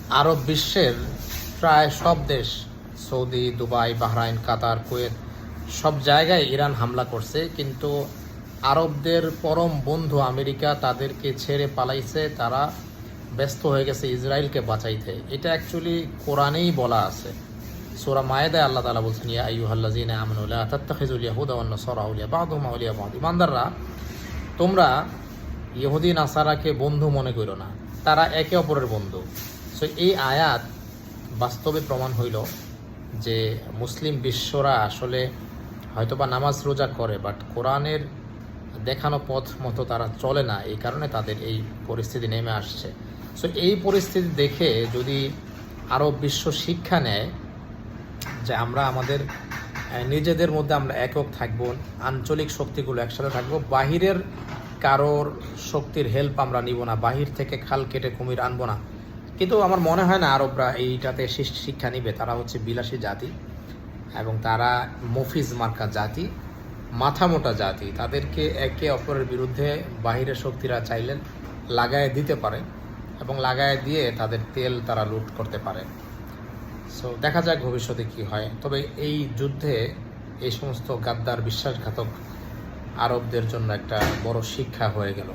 আরব বিশ্বের প্রায় সব দেশ, সৌদি, দুবাই, বাহরাইন, কাতার, কুয়েত, সব জায়গায় ইরান হামলা করছে, কিন্তু আরবদের পরম বন্ধু আমেরিকা তাদেরকে ছেড়ে পালাইছে। তারা ব্যস্ত হয়ে গেছে ইসরায়েলকে বাঁচাইতে। এটা অ্যাকচুয়ালি কোরআনেই বলা আছে। সূরা মায়েদায় আল্লাহ তাআলা বলছেন, ইয়া আইয়ুহাল্লাযীনা আমানু লা তাত্তাখিযুল ইয়াহুদা ওয়ান নাসারা আউলিয়া বা'দুহুম আউলিয়া বা'দ। ইমানদাররা, তোমরা ইহুদি নাসারাকে বন্ধু মনে করো না, তারা একে অপরের বন্ধু। সো এই আয়াত বাস্তবে প্রমাণ হইল যে মুসলিম বিশ্বরা আসলে হয়তোবা নামাজ রোজা করে, বাট কোরআনের দেখানো পথ মতো তারা চলে না। এই কারণে তাদের এই পরিস্থিতি নেমে আসছে। সো এই পরিস্থিতি দেখে যদি আরব বিশ্ব শিক্ষা নেয় যে আমরা আমাদের নিজেদের মধ্যে আমরা একক থাকব, আঞ্চলিক শক্তিগুলো একসাথে থাকবো, বাহিরের কারোর শক্তির হেল্প আমরা নিব না, বাহির থেকে খাল কেটে কুমির আনবো না। কিন্তু আমার মনে হয় না আরবরা এইটাতে শিক্ষা নিবে। তারা হচ্ছে বিলাসী জাতি এবং তারা মফিজ মার্কা জাতি, মাথা মোটা জাতি। তাদেরকে একে অপরের বিরুদ্ধে বাহিরের শক্তিরা চাইলেন লাগায় দিতে পারে এবং লাগায় দিয়ে তাদের তেল তারা লুট করতে পারে। সো দেখা যাক ভবিষ্যতে কি হয়। তবে এই যুদ্ধে এই সমস্ত গাদ্দার বিশ্বাসঘাতক আরবদের জন্য একটা বড় শিক্ষা হয়ে গেল।